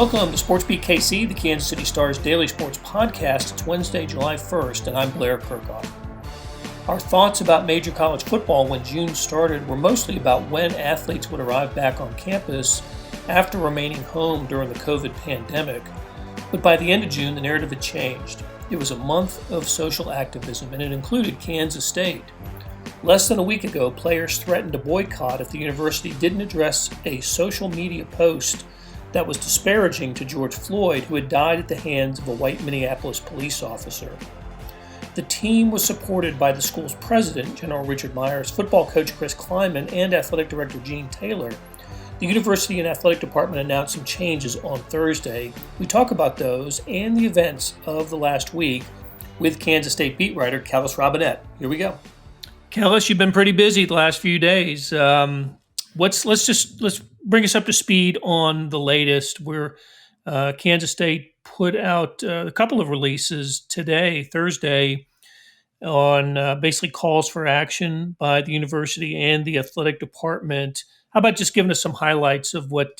Welcome to SportsBeat KC, the Kansas City Star's daily sports podcast. It's Wednesday, July 1st, and I'm Blair Kirkhoff. Our thoughts about major college football when June started were mostly about when athletes would arrive back on campus after remaining home during the COVID pandemic. But by the end of June, the narrative had changed. It was a month of social activism, and it included Kansas State. Less than a week ago, players threatened to boycott if the university didn't address a social media post that was disparaging to George Floyd, who had died at the hands of a white Minneapolis police officer. The team was supported by the school's president, General Richard Myers, football coach Chris Kleiman, and athletic director Gene Taylor. The university and athletic department announced some changes on Thursday. We talk about those and the events of the last week with Kansas State beat writer Kellis Robinett. Here we go. Kellis, you've been pretty busy the last few days. Let's bring us up to speed on the latest. Where Kansas State put out a couple of releases today, Thursday, on basically calls for action by the university and the athletic department. How about just giving us some highlights of what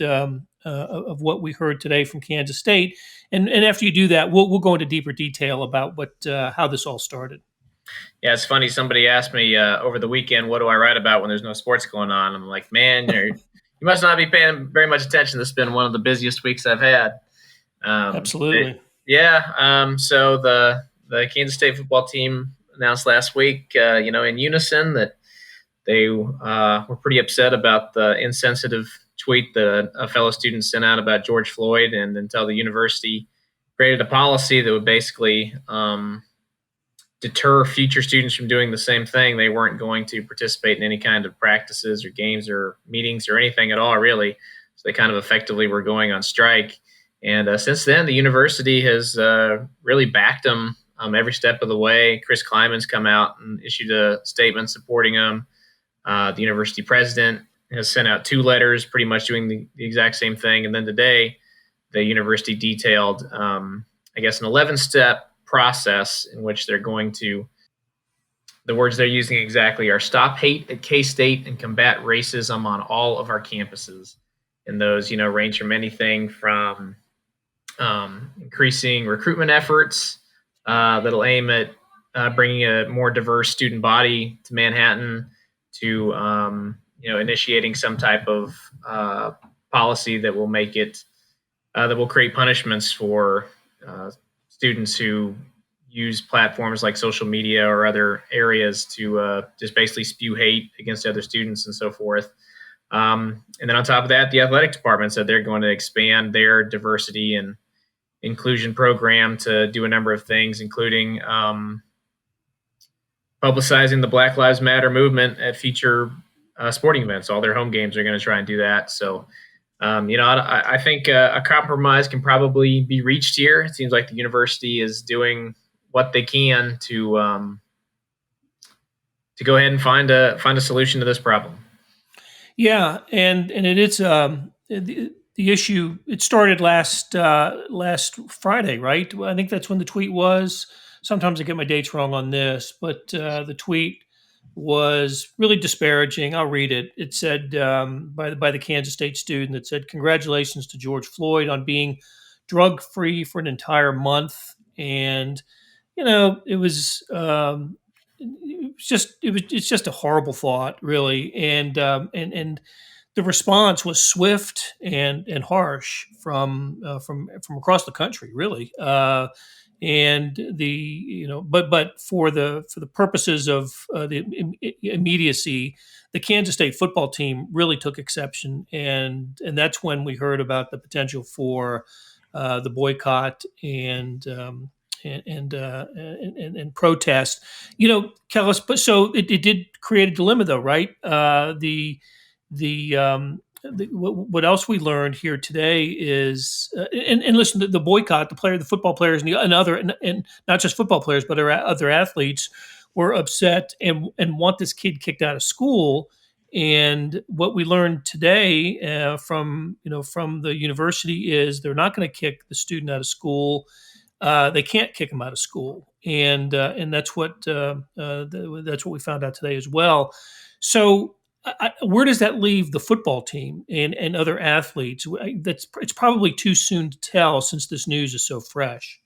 we heard today from Kansas State, and after you do that, we'll go into deeper detail about how this all started. Yeah, it's funny. Somebody asked me over the weekend, what do I write about when there's no sports going on? I'm like, man, you must not be paying very much attention. This has been one of the busiest weeks I've had. Absolutely. So the Kansas State football team announced last week, in unison, that they were pretty upset about the insensitive tweet that a fellow student sent out about George Floyd, and until the university created a policy that would basically deter future students from doing the same thing, they weren't going to participate in any kind of practices or games or meetings or anything at all, really. So they kind of effectively were going on strike. And since then, the university has really backed them every step of the way. Chris Kleiman's come out and issued a statement supporting them. The university president has sent out 2 letters pretty much doing the exact same thing. And then today, the university detailed, an 11-step process in which they're going to, the words they're using exactly are stop hate at K-State and combat racism on all of our campuses. And those, range from anything from increasing recruitment efforts that'll aim at bringing a more diverse student body to Manhattan, to, initiating some type of policy that will make it, that will create punishments for students who use platforms like social media or other areas to just basically spew hate against other students and so forth. And then on top of that, the athletic department said they're going to expand their diversity and inclusion program to do a number of things, including publicizing the Black Lives Matter movement at future sporting events. All their home games are going to try and do that. So I think a compromise can probably be reached here. It seems like the university is doing what they can to go ahead and find a solution to this problem. Yeah, and it is the issue. It started last Friday, right? I think that's when the tweet was. Sometimes I get my dates wrong on this, but the tweet was really disparaging. I'll read it. It said by the Kansas State student, it said, "Congratulations to George Floyd on being drug-free for an entire month." And it's just a horrible thought, really. And the response was swift and harsh from across the country, really. And but for the purposes of the immediacy, the Kansas State football team really took exception, and that's when we heard about the potential for the boycott and protest. Kellis, but so it did create a dilemma, though, right? What else we learned here today is, and listen, the boycott, the football players and not just football players, but other athletes were upset and want this kid kicked out of school. And what we learned today from the university is they're not going to kick the student out of school. They can't kick him out of school, and that's what we found out today as well. So where does that leave the football team and other athletes? It's probably too soon to tell since this news is so fresh.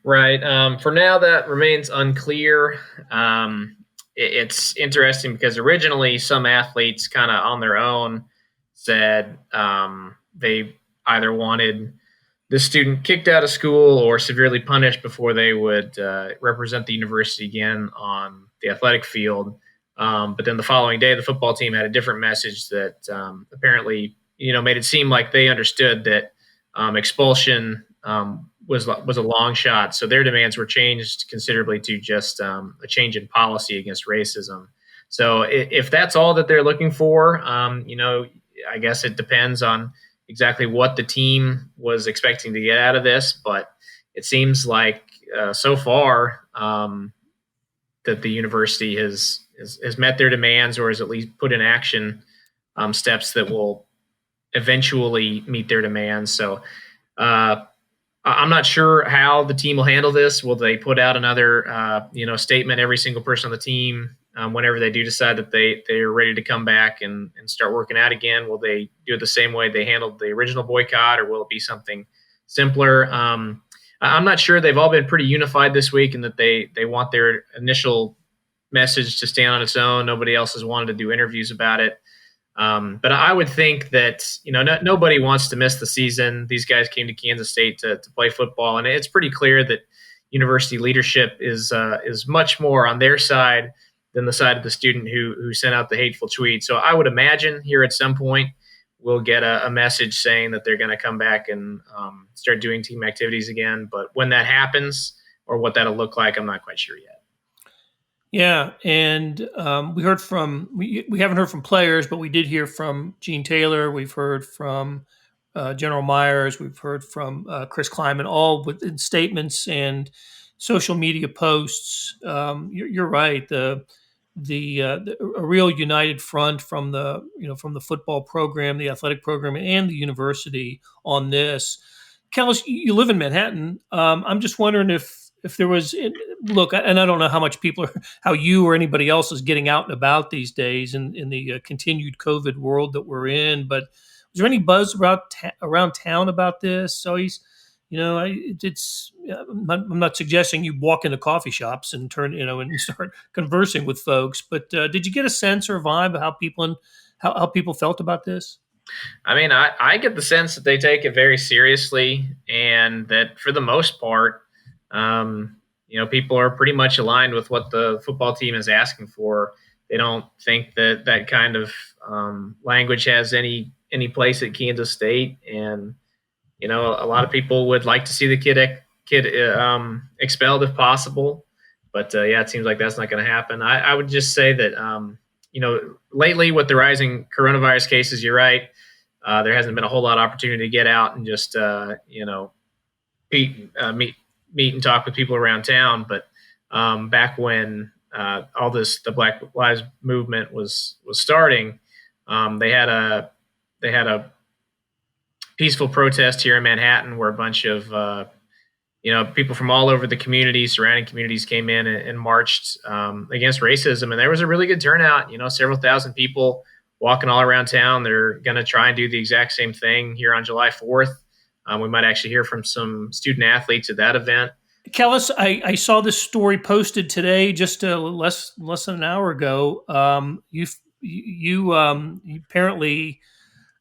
Right. For now, that remains unclear. It's interesting because originally some athletes kind of on their own said they either wanted the student kicked out of school or severely punished before they would represent the university again on the athletic field. But then the following day, the football team had a different message that apparently, made it seem like they understood that expulsion was a long shot. So their demands were changed considerably to just a change in policy against racism. So if that's all that they're looking for, I guess it depends on exactly what the team was expecting to get out of this. But it seems like so far that the university has met their demands, or has at least put in action steps that will eventually meet their demands. So I'm not sure how the team will handle this. Will they put out another, statement, every single person on the team, whenever they do decide that they're ready to come back and start working out again? Will they do it the same way they handled the original boycott, or will it be something simpler? I'm not sure. They've all been pretty unified this week, and that they want their initial message to stand on its own. Nobody else has wanted to do interviews about it. But I would think that, nobody wants to miss the season. These guys came to Kansas State to play football, and it's pretty clear that university leadership is much more on their side than the side of the student who sent out the hateful tweet. So I would imagine here at some point we'll get a message saying that they're going to come back and start doing team activities again. But when that happens, or what that'll look like, I'm not quite sure yet. Yeah, and we haven't heard from players, but we did hear from Gene Taylor. We've heard from General Myers. We've heard from Chris Kleiman, all within statements and social media posts. You're right. A real united front from the football program, the athletic program, and the university on this. Kellis, you live in Manhattan. I'm just wondering if there was, look, and I don't know how you or anybody else is getting out and about these days in the continued COVID world that we're in, but was there any buzz around town about this? So I'm not suggesting you walk into coffee shops and and start conversing with folks, but did you get a sense or vibe of how people felt about this? I mean, I get the sense that they take it very seriously, and that for the most part, people are pretty much aligned with what the football team is asking for. They don't think that kind of language has any place at Kansas State, and a lot of people would like to see the kid expelled if possible. But it seems like that's not going to happen. I would just say that lately with the rising coronavirus cases, you're right. There hasn't been a whole lot of opportunity to get out and just meet and talk with people around town. But back when the Black Lives Movement was starting, they had a peaceful protest here in Manhattan where a bunch of people from all over the surrounding communities came in and marched against racism, and there was a really good turnout. Several thousand people walking all around town. They're going to try and do the exact same thing here on July 4th. We might actually hear from some student athletes at that event. Kellis, I saw this story posted today, just less than an hour ago. You apparently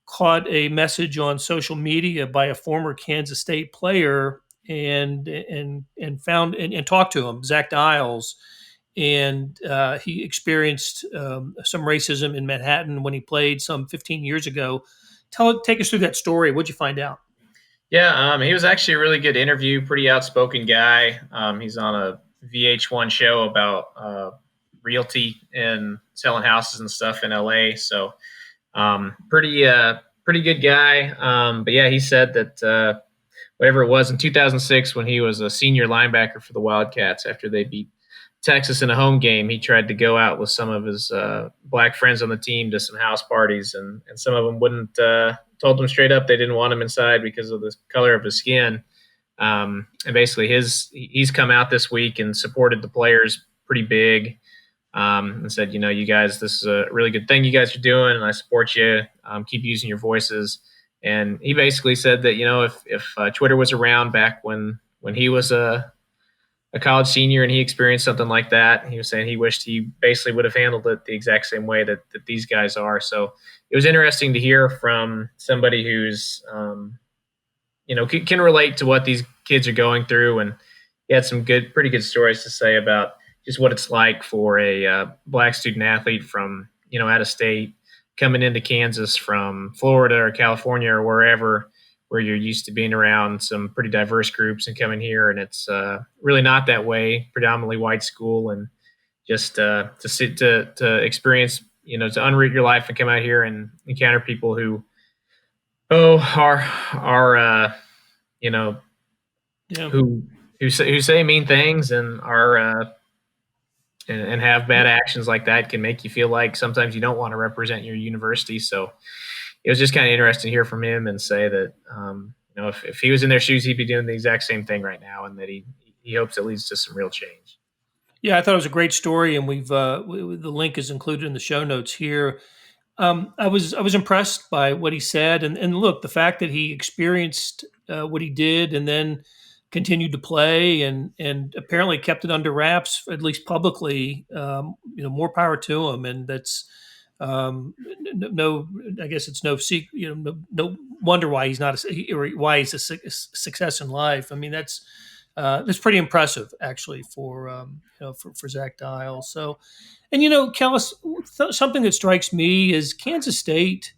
caught a message on social media by a former Kansas State player and found and talked to him, Zac Diles, and he experienced some racism in Manhattan when he played some 15 years ago. Take us through that story. What'd you find out? Yeah, he was actually a really good interview, pretty outspoken guy. He's on a VH1 show about realty and selling houses and stuff in LA. So pretty good guy. But yeah, he said that whatever it was in 2006 when he was a senior linebacker for the Wildcats after they beat Texas in a home game, he tried to go out with some of his black friends on the team to some house parties, and some of them wouldn't. Told him straight up they didn't want him inside because of the color of his skin. And basically, he's come out this week and supported the players pretty big. and said, you guys, this is a really good thing you guys are doing, and I support you. Keep using your voices. And he basically said that, if Twitter was around back when he was a college senior and he experienced something like that, he was saying he wished he basically would have handled it the exact same way that these guys are. So it was interesting to hear from somebody who's, can relate to what these kids are going through. And he had some pretty good stories to say about just what it's like for a black student athlete from, out of state coming into Kansas from Florida or California or wherever, where you're used to being around some pretty diverse groups, and coming here, and it's really not that way. Predominantly white school, and just to experience, to unroot your life and come out here and encounter people who, are who say mean things and are and have bad actions like that, can make you feel like sometimes you don't want to represent your university. So it was just kind of interesting to hear from him and say that, if he was in their shoes, he'd be doing the exact same thing right now, and that he hopes it leads to some real change. Yeah, I thought it was a great story, and the link is included in the show notes here. I was impressed by what he said, and look, the fact that he experienced what he did and then continued to play and apparently kept it under wraps, at least publicly. More power to him, and that's no. I guess it's no secret. No wonder why he's not why he's a success in life. I mean, that's pretty impressive, actually, for Zac Diles. So, and Kellis, something that strikes me is Kansas State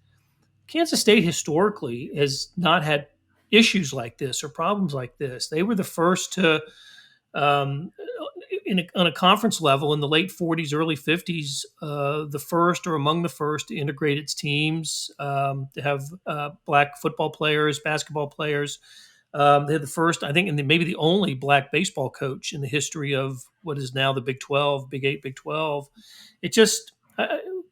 historically has not had issues like this or problems like this. They were the first to, on a conference level in the late 40s, early 50s, the first or among the first to integrate its teams, to have black football players, basketball players. They had the first, I think, and maybe the only black baseball coach in the history of what is now the Big 12, Big 8, Big 12. It just,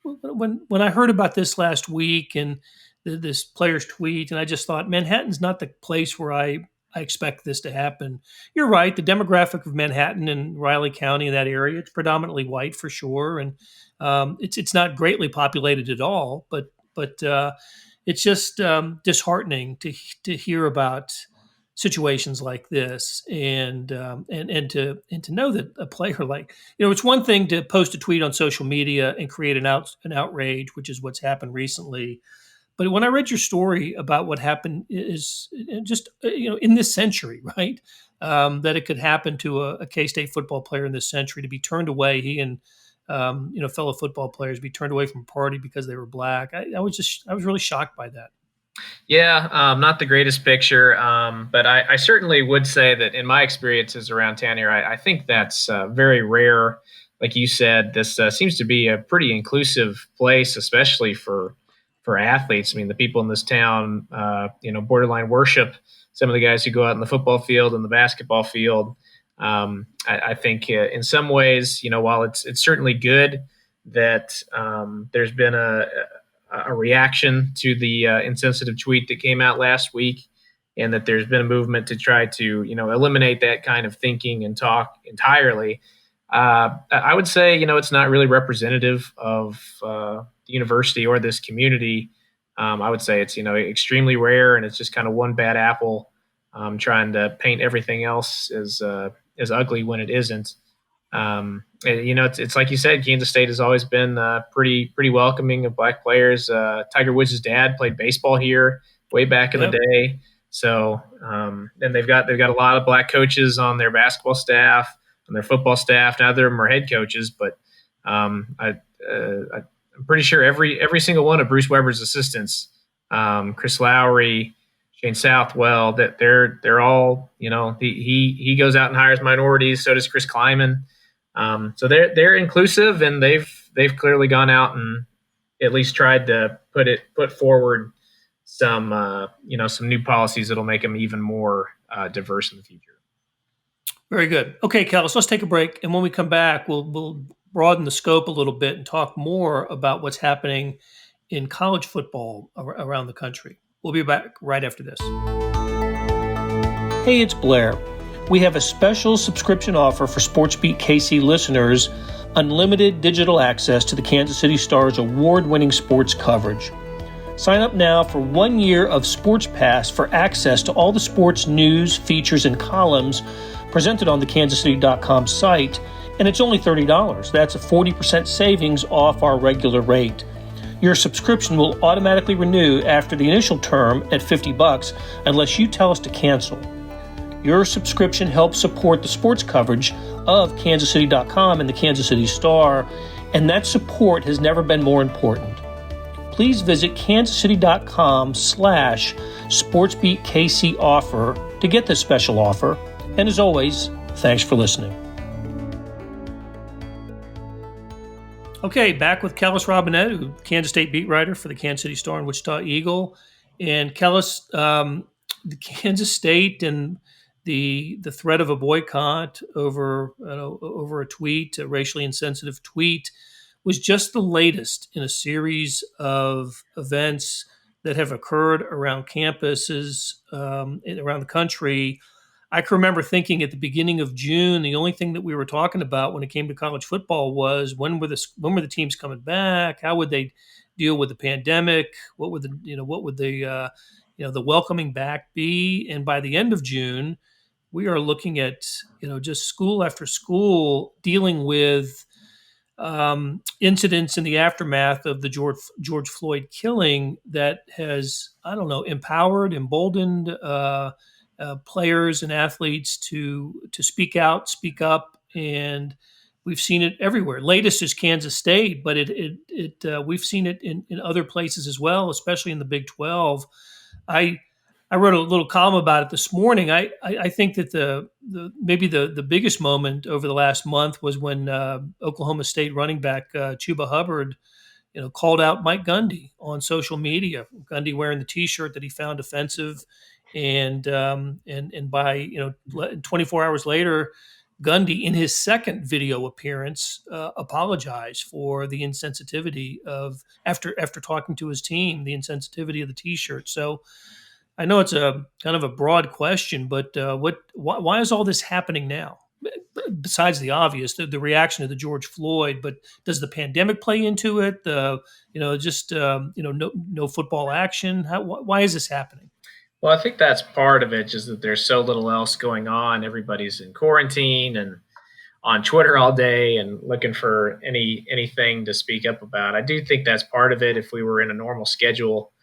when I heard about this last week and this player's tweet, and I just thought, Manhattan's not the place where I expect this to happen. You're right. The demographic of Manhattan and Riley County in that area, it's predominantly white for sure. And it's not greatly populated at all, but it's just disheartening to hear about situations like this, and to know that a player like, it's one thing to post a tweet on social media and create an outrage, which is what's happened recently. But when I read your story about what happened is just, in this century, right, that it could happen to a K-State football player in this century, to be turned away, he and, fellow football players be turned away from a party because they were black. I was really shocked by that. Yeah, not the greatest picture, but I certainly would say that in my experiences around town here, I think that's very rare. Like you said, this seems to be a pretty inclusive place, especially for athletes. I mean, the people in this town, borderline worship some of the guys who go out in the football field and the basketball field. I think in some ways, while it's certainly good that there's been a reaction to the insensitive tweet that came out last week, and that there's been a movement to try to, eliminate that kind of thinking and talk entirely. I would say, it's not really representative of the university or this community. I would say it's, extremely rare, and it's just kind of one bad apple trying to paint everything else as ugly when it isn't. It's like you said, Kansas State has always been pretty welcoming of black players. Tiger Woods' dad played baseball here way back in the day. So, and they've got a lot of black coaches on their basketball staff, on their football staff. Neither of them are head coaches, but I'm pretty sure every single one of Bruce Weber's assistants, Chris Lowry, Shane Southwell, that they're all, he goes out and hires minorities. So does Chris Kleiman. So they're inclusive, and they've clearly gone out and at least tried to put forward some new policies that'll make them even more diverse in the future. Very good. Okay, Kellis, let's take a break, and when we come back, we'll broaden the scope a little bit and talk more about what's happening in college football around the country. We'll be back right after this. Hey, it's Blair. We have a special subscription offer for SportsBeat KC listeners unlimited digital access to the Kansas City Star's award-winning sports coverage. Sign up now for 1 year of Sports Pass for access to all the sports news, features, and columns presented on the kansascity.com site, and it's only $30. That's a 40% savings off our regular rate. Your subscription will automatically renew after the initial term at $50 unless you tell us to cancel. Your subscription helps support the sports coverage of kansascity.com and the Kansas City Star, and that support has never been more important. Please visit kansascity.com/SportsBeat KC offer to get this special offer. And as always, thanks for listening. Okay, back with Kellis Robinett, Kansas State beat writer for the Kansas City Star and Wichita Eagle. And Kellis, the Kansas State and the threat of a boycott over a tweet, a racially insensitive tweet, was just the latest in a series of events that have occurred around campuses around the country. I can remember thinking at the beginning of June, the only thing that we were talking about when it came to college football was when were the teams coming back? How would they deal with the pandemic? What would the welcoming back be? And by the end of June, we are looking at just school after school dealing with incidents in the aftermath of the George Floyd killing that has, empowered, emboldened players and athletes to speak out, speak up, and we've seen it everywhere. Latest is Kansas State, but we've seen it in other places as well, especially in the Big 12. I wrote a little column about it this morning. I think that maybe the biggest moment over the last month was when Oklahoma State running back Chuba Hubbard, called out Mike Gundy on social media. Gundy wearing the T-shirt that he found offensive, and by 24 hours later, Gundy, in his second video appearance, apologized for the insensitivity of after talking to his team, the insensitivity of the T-shirt. So I know it's a kind of a broad question, but why is all this happening now? Besides the obvious, the reaction to the George Floyd, but does the pandemic play into it? No football action. Why is this happening? Well, I think that's part of it, just that there's so little else going on. Everybody's in quarantine and on Twitter all day and looking for anything to speak up about. I do think that's part of it. If we were in a normal schedule,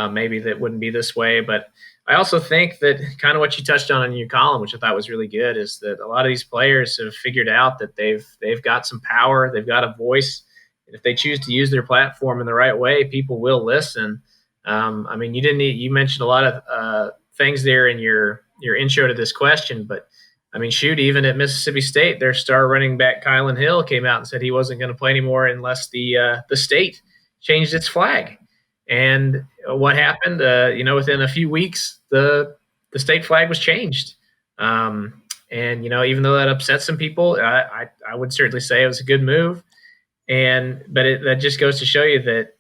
maybe that wouldn't be this way. But I also think that kind of what you touched on in your column, which I thought was really good, is that a lot of these players have figured out that they've got some power, they've got a voice. And if they choose to use their platform in the right way, people will listen. You mentioned a lot of things there in your intro to this question, but even at Mississippi State, their star running back Kylan Hill came out and said he wasn't going to play anymore unless the state changed its flag. And what happened? Within a few weeks, the state flag was changed. Even though that upset some people, I would certainly say it was a good move. But that just goes to show you that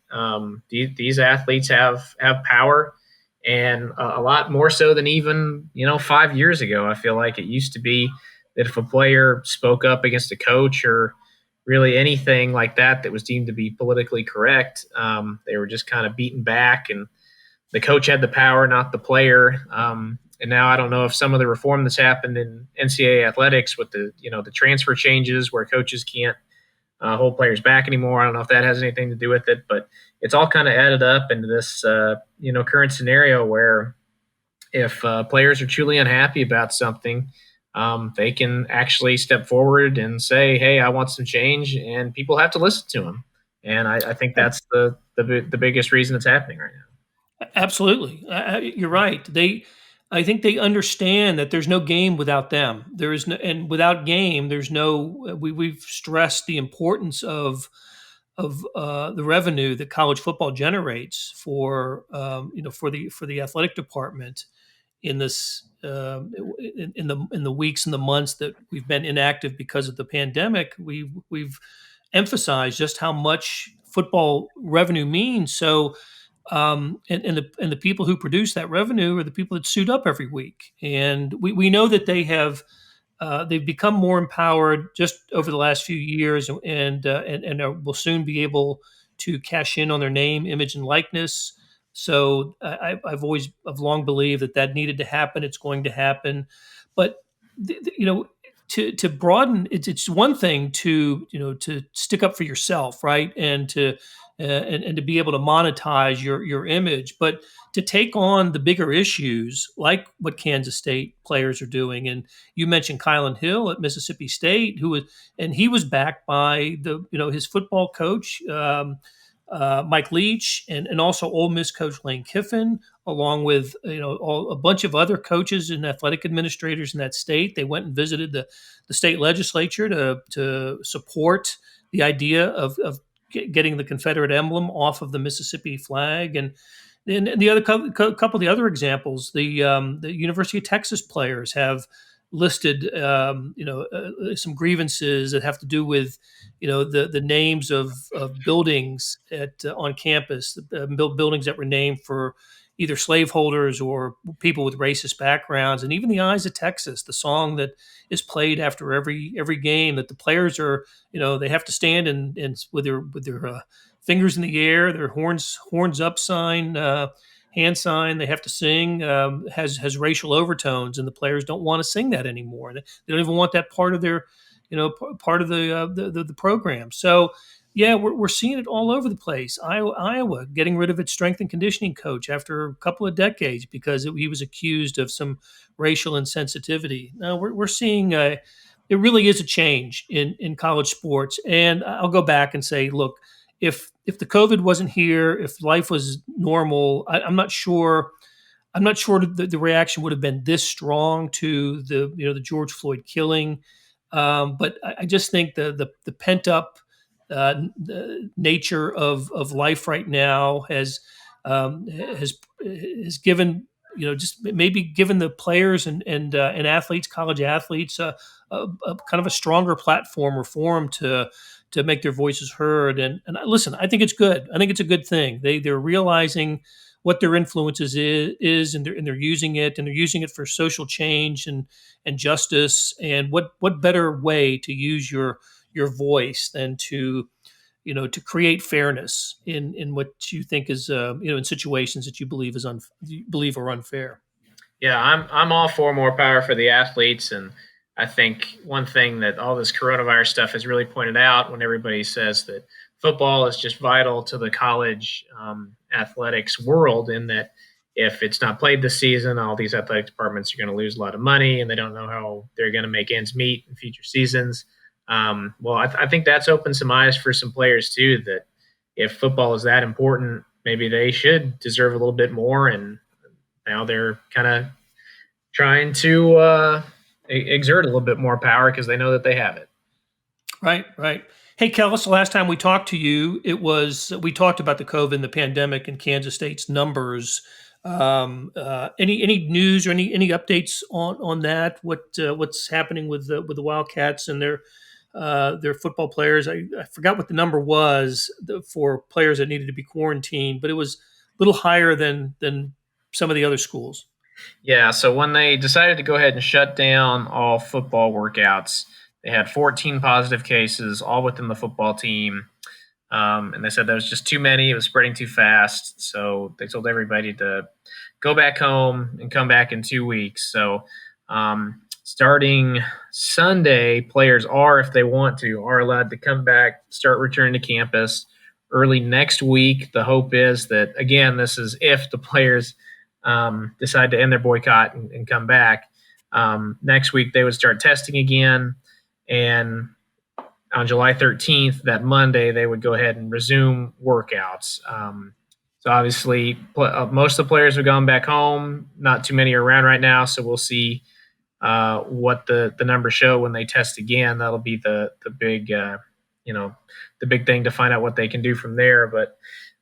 these athletes have power, and a lot more so than even 5 years ago. I feel like it used to be that if a player spoke up against a coach or really anything like that was deemed to be politically correct, they were just kind of beaten back, and the coach had the power, not the player. And now I don't know if some of the reform that's happened in NCAA athletics with the transfer changes where coaches can't hold players back anymore. I don't know if that has anything to do with it, but it's all kind of added up into this current scenario where if players are truly unhappy about something, they can actually step forward and say, hey, I want some change, and people have to listen to them. And I think that's the biggest reason it's happening right now. Absolutely. You're right. I think they understand that there's no game without them. There is no, and without game, there's no. We've stressed the importance of the revenue that college football generates for the athletic department in this in the weeks and the months that we've been inactive because of the pandemic. We've emphasized just how much football revenue means. So. And the people who produce that revenue are the people that suit up every week, and we know that they have they've become more empowered just over the last few years, and will soon be able to cash in on their name, image, and likeness. So I've long believed that needed to happen. It's going to happen, but to broaden, it's one thing to stick up for yourself, right, and to be able to monetize your image, but to take on the bigger issues like what Kansas State players are doing. And you mentioned Kylan Hill at Mississippi State, he was backed by his football coach, Mike Leach, and also Ole Miss coach Lane Kiffin, along with a bunch of other coaches and athletic administrators in that state. They went and visited the state legislature to support the idea of getting the Confederate emblem off of the Mississippi flag. And the other couple of the other examples, the University of Texas players have listed some grievances that have to do with the names of buildings on campus, buildings that were named for either slaveholders or people with racist backgrounds. And even the Eyes of Texas, the song that is played after every game, that the players are they have to stand and with their fingers in the air, their horns up sign, hand sign, they have to sing, has racial overtones, and the players don't want to sing that anymore. They don't even want that part of their part of the program. So yeah, we're seeing it all over the place. Iowa getting rid of its strength and conditioning coach after a couple of decades because he was accused of some racial insensitivity. Now we're seeing it really is a change in college sports. And I'll go back and say, look, if the COVID wasn't here, if life was normal, I'm not sure the reaction would have been this strong to the George Floyd killing. But I just think the pent up the nature of life right now has given just maybe given the players and athletes, college athletes, a kind of a stronger platform or forum to make their voices heard. And listen, I think it's good. I think it's a good thing. They're realizing what their influences is and they're using it, and they're using it for social change and justice. And what better way to use your voice than to create fairness in what you think is in situations that you believe are unfair. Yeah, I'm all for more power for the athletes, and I think one thing that all this coronavirus stuff has really pointed out, when everybody says that football is just vital to the college athletics world, in that if it's not played this season, all these athletic departments are going to lose a lot of money, and they don't know how they're going to make ends meet in future seasons. I think that's opened some eyes for some players too, that if football is that important, maybe they should deserve a little bit more. And now they're kind of trying to exert a little bit more power because they know that they have it. Right. Hey, Kellis, the last time we talked to you, we talked about the COVID and the pandemic and Kansas State's numbers. Any news or any updates on that? What's happening with the Wildcats and their football players? I forgot what the number was for players that needed to be quarantined, but it was a little higher than some of the other schools. Yeah, so when they decided to go ahead and shut down all football workouts, they had 14 positive cases, all within the football team. And they said that was just too many. It was spreading too fast. So they told everybody to go back home and come back in 2 weeks. So starting Sunday, players if they want to, are allowed to come back, start returning to campus early next week. The hope is that, again, this is if the players decide to end their boycott and come back. Next week, they would start testing again. And on July 13th, that Monday, they would go ahead and resume workouts. So obviously, most of the players have gone back home. Not too many are around right now, so we'll see what the numbers show when they test again. That'll be the big the big thing to find out what they can do from there. But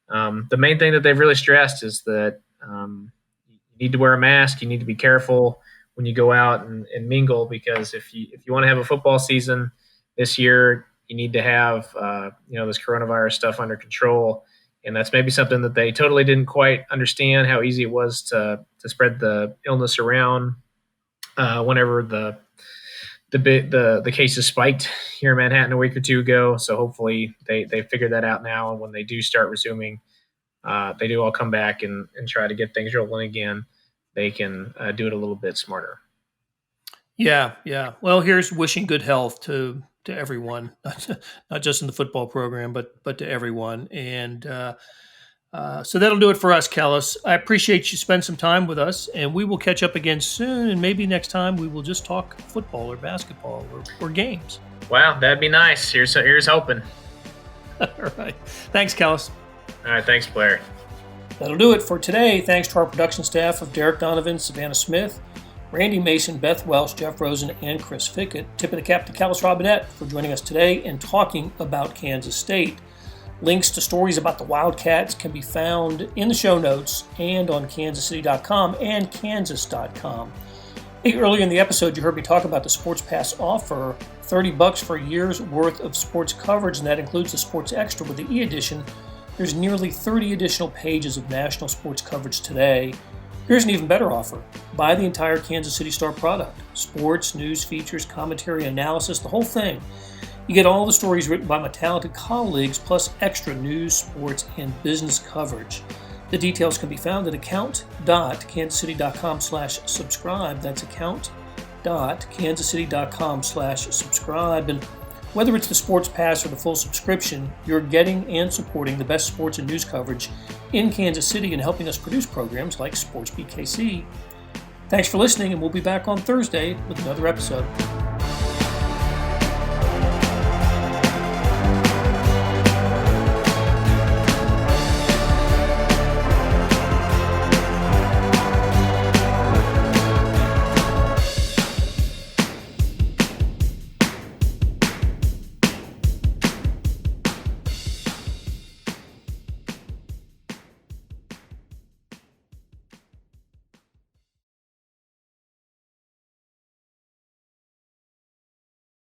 the main thing that they've really stressed is that you need to wear a mask. You need to be careful when you go out and mingle, because if you want to have a football season this year, you need to have this coronavirus stuff under control. And that's maybe something that they totally didn't quite understand, how easy it was to spread the illness around whenever the the cases spiked here in Manhattan a week or two ago. So hopefully they figured that out now, and when they do start resuming, they do all come back and try to get things rolling again. They can do it a little bit smarter. Yeah. Well, here's wishing good health to everyone, not just in the football program, but to everyone. And so that'll do it for us, Kellis. I appreciate you spend some time with us, and we will catch up again soon. And maybe next time we will just talk football or basketball or games. Wow, that'd be nice. Here's hoping. All right. Thanks, Kellis. All right, thanks, Blair. That'll do it for today. Thanks to our production staff of Derek Donovan, Savannah Smith, Randy Mason, Beth Welsh, Jeff Rosen, and Chris Fickett. Tip of the cap to Kellis Robinett for joining us today and talking about Kansas State. Links to stories about the Wildcats can be found in the show notes and on kansascity.com and kansas.com. Hey, earlier in the episode, you heard me talk about the Sports Pass offer, $30 for a year's worth of sports coverage, and that includes the Sports Extra with the e-edition. There's nearly 30 additional pages of national sports coverage today. Here's an even better offer. Buy the entire Kansas City Star product. Sports, news, features, commentary, analysis, the whole thing. You get all the stories written by my talented colleagues, plus extra news, sports, and business coverage. The details can be found at account.kansascity.com/subscribe. That's account.kansascity.com/subscribe. And whether it's the Sports Pass or the full subscription, you're getting and supporting the best sports and news coverage in Kansas City and helping us produce programs like SportsBeat KC. Thanks for listening, and we'll be back on Thursday with another episode.